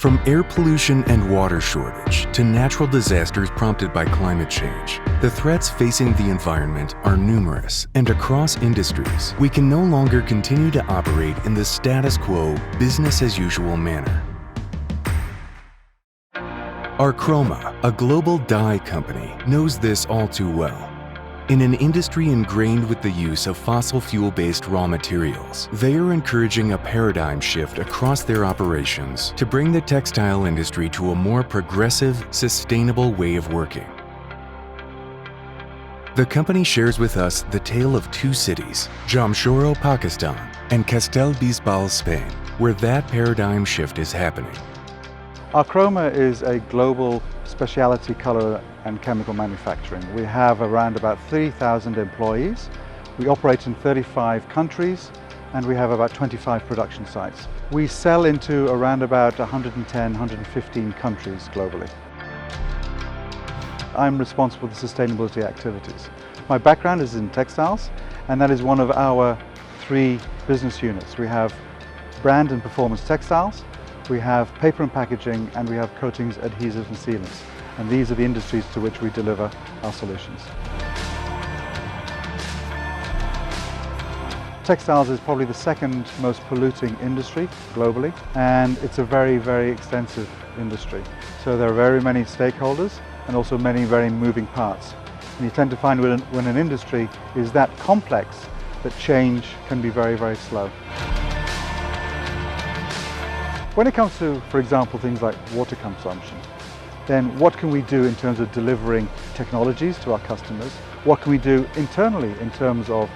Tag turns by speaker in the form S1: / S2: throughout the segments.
S1: From air pollution and water shortage to natural disasters prompted by climate change, the threats facing the environment are numerous, and across industries, we can no longer continue to operate in the status quo, business-as-usual manner. Archroma, a global dye company, knows this all too well. In an industry ingrained with the use of fossil fuel-based raw materials, they are encouraging a paradigm shift across their operations to bring the textile industry to a more progressive, sustainable way of working. The company shares with us the tale of two cities, Jamshoro, Pakistan, and Castellbisbal, Spain, where that paradigm shift is happening.
S2: Archroma is a global specialty color and chemical manufacturing. We have around about 3,000 employees. We operate in 35 countries and we have about 25 production sites. We sell into around about 110, 115 countries globally. I'm responsible for the sustainability activities. My background is in textiles, and that is one of our 3 business units. We have brand and performance textiles, we have paper and packaging, and we have coatings, adhesives and sealants. And these are the industries to which we deliver our solutions. Textiles is probably the second most polluting industry globally, and it's a very, very extensive industry. So there are very many stakeholders and also many very moving parts. And you tend to find when an industry is that complex that change can be very, very slow. When it comes to, for example, things like water consumption, then what can we do in terms of delivering technologies to our customers? What can we do internally in terms of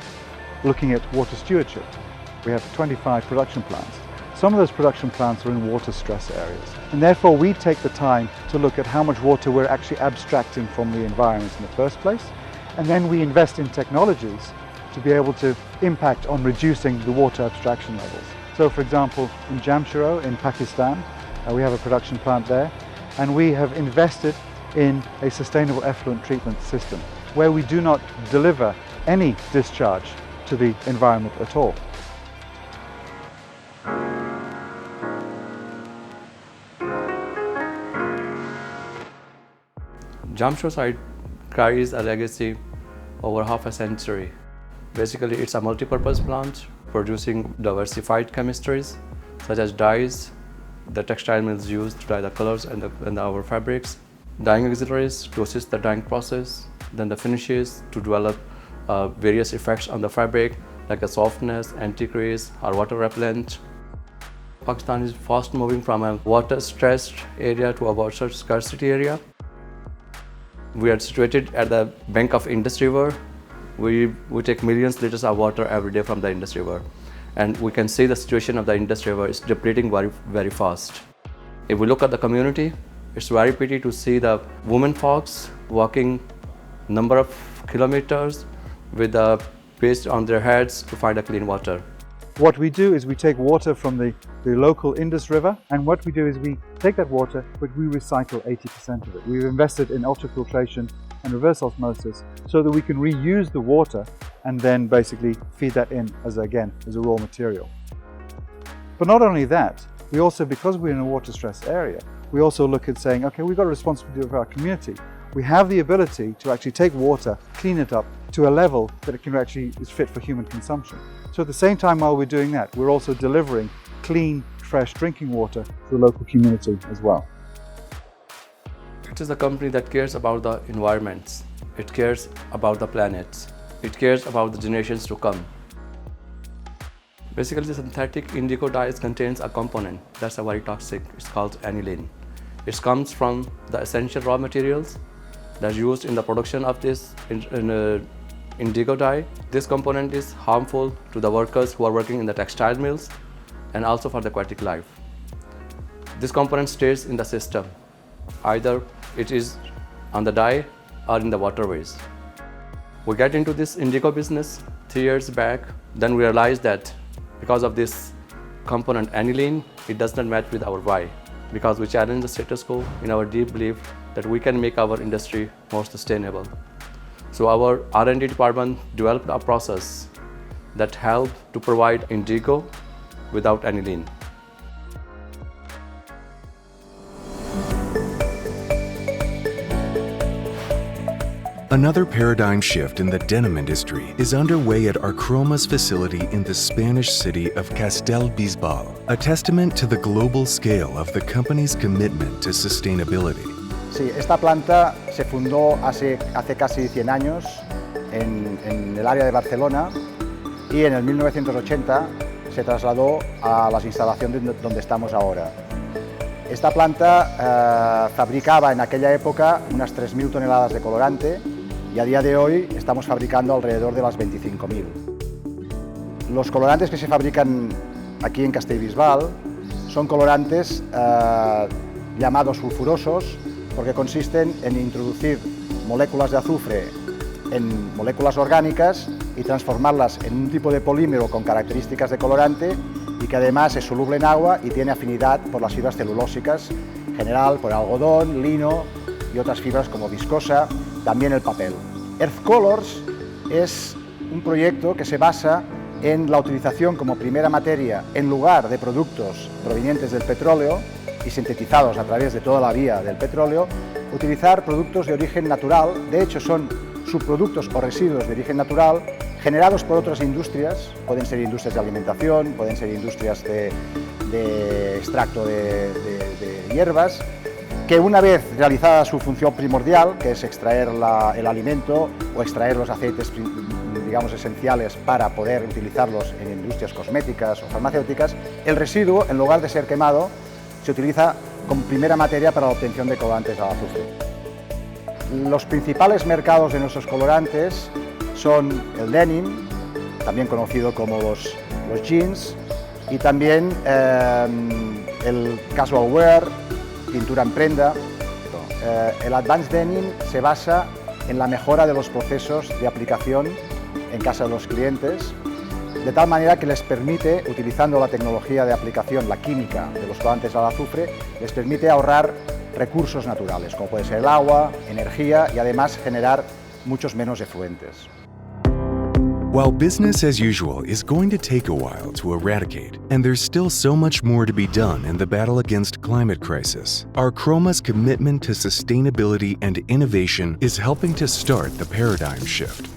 S2: looking at water stewardship? We have 25 production plants. Some of those production plants are in water stress areas, and therefore we take the time to look at how much water we're actually abstracting from the environment in the first place, and then we invest in technologies to be able to impact on reducing the water abstraction levels. So for example, in Jamshoro in Pakistan, we have a production plant there, and we have invested in a sustainable effluent treatment system where we do not deliver any discharge to the environment at all.
S3: Jamshoro site carries a legacy over half a century. Basically, it's a multi-purpose plant producing diversified chemistries such as dyes. The textile mills use to dye the colors and our fabrics, dyeing auxiliaries to assist the dyeing process, then the finishes to develop various effects on the fabric like a softness, anti-crease or water repellent. Pakistan is fast moving from a water-stressed area to a water scarcity area. We are situated at the bank of Indus River. We take millions of liters of water every day from the Indus River, and we can see the situation of the Indus River is depleting very, very fast. If we look at the community, it's very pity to see the women folks walking number of kilometers with a paste on their heads to find a clean water.
S2: What we do is we take water from the local Indus River, and what we do is we take that water, but we recycle 80% of it. We've invested in ultrafiltration and reverse osmosis so that we can reuse the water and then basically feed that in as a raw material. But not only that, we also, because we're in a water stress area, we also look at saying, okay, we've got a responsibility for our community. We have the ability to actually take water, clean it up to a level that it can actually is fit for human consumption. So at the same time while we're doing that, we're also delivering clean, fresh drinking water to the local community as well.
S3: It is a company that cares about the environments. It cares about the planets. It cares about the generations to come. Basically, the synthetic indigo dyes contains a component that's very toxic. It's called aniline. It comes from the essential raw materials that are used in the production of this indigo dye. This component is harmful to the workers who are working in the textile mills and also for the aquatic life. This component stays in the system. Either it is on the dye or in the waterways. We get into this indigo business 3 years back. Then we realized that because of this component aniline, it does not match with our why. Because we challenge the status quo in our deep belief that we can make our industry more sustainable. So our R&D department developed a process that helped to provide indigo without aniline.
S1: Another paradigm shift in the denim industry is underway at Archroma's facility in the Spanish city of Castelbisbal, a testament to the global scale of the company's commitment to sustainability.
S4: Sí, esta planta se fundó hace casi 100 años en el área de Barcelona y en el 1980 se trasladó a las instalaciones donde estamos ahora. Esta planta fabricaba en aquella época unas 3.000 toneladas de colorante y a día de hoy estamos fabricando alrededor de las 25.000. Los colorantes que se fabrican aquí en Castellbisbal son colorantes llamados sulfurosos porque consisten en introducir moléculas de azufre en moléculas orgánicas y transformarlas en un tipo de polímero con características de colorante y que además es soluble en agua y tiene afinidad por las fibras celulósicas, en general por algodón, lino y otras fibras como viscosa, también el papel. EarthColors es un proyecto que se basa en la utilización como primera materia, en lugar de productos provenientes del petróleo y sintetizados a través de toda la vía del petróleo, utilizar productos de origen natural. De hecho, son subproductos o residuos de origen natural generados por otras industrias, pueden ser industrias de alimentación, pueden ser industrias de extracto de hierbas, que una vez realizada su función primordial, que es extraer el alimento o extraer los aceites, digamos, esenciales para poder utilizarlos en industrias cosméticas o farmacéuticas, el residuo, en lugar de ser quemado, se utiliza como primera materia para la obtención de colorantes al azufre. Los principales mercados de nuestros colorantes son el denim, también conocido como los jeans, y también el casual wear, pintura en prenda. El advanced denim se basa en la mejora de los procesos de aplicación en casa de los clientes, de tal manera que les permite, utilizando la tecnología de aplicación, la química de los colorantes al azufre, les permite ahorrar recursos naturales, como puede ser el agua, energía y además generar muchos menos efluentes.
S1: While business as usual is going to take a while to eradicate, and there's still so much more to be done in the battle against climate crisis, Archroma's commitment to sustainability and innovation is helping to start the paradigm shift.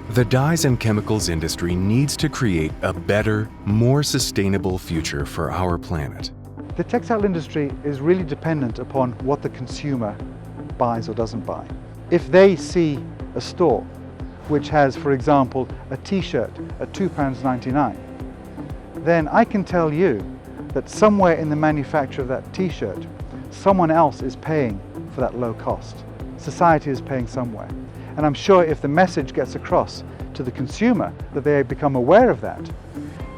S1: The dyes and chemicals industry needs to create a better, more sustainable future for our planet.
S2: The textile industry is really dependent upon what the consumer buys or doesn't buy. If they see a store which has, for example, a t-shirt at £2.99, then I can tell you that somewhere in the manufacture of that t-shirt, someone else is paying for that low cost. Society is paying somewhere. And I'm sure if the message gets across to the consumer that they become aware of that,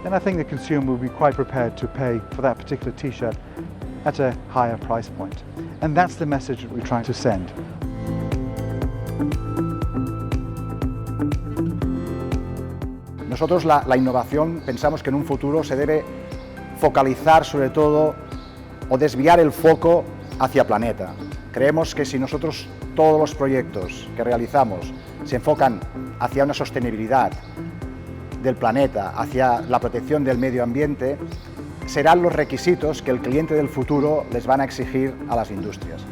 S2: then I think the consumer will be quite prepared to pay for that particular t-shirt at a higher price point. And that's the message that we're trying to send.
S4: Nosotros la innovación pensamos que en un futuro se debe focalizar sobre todo o desviar el foco hacia planeta. Creemos que si nosotros todos los proyectos que realizamos se enfocan hacia una sostenibilidad del planeta, hacia la protección del medio ambiente, serán los requisitos que el cliente del futuro les van a exigir a las industrias.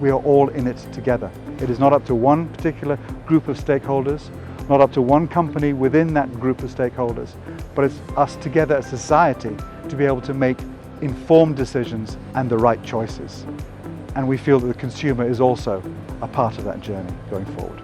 S2: We are all in it together. It is not up to one particular group of stakeholders, not up to one company within that group of stakeholders, but it's us together as society to be able to make informed decisions and the right choices. And we feel that the consumer is also a part of that journey going forward.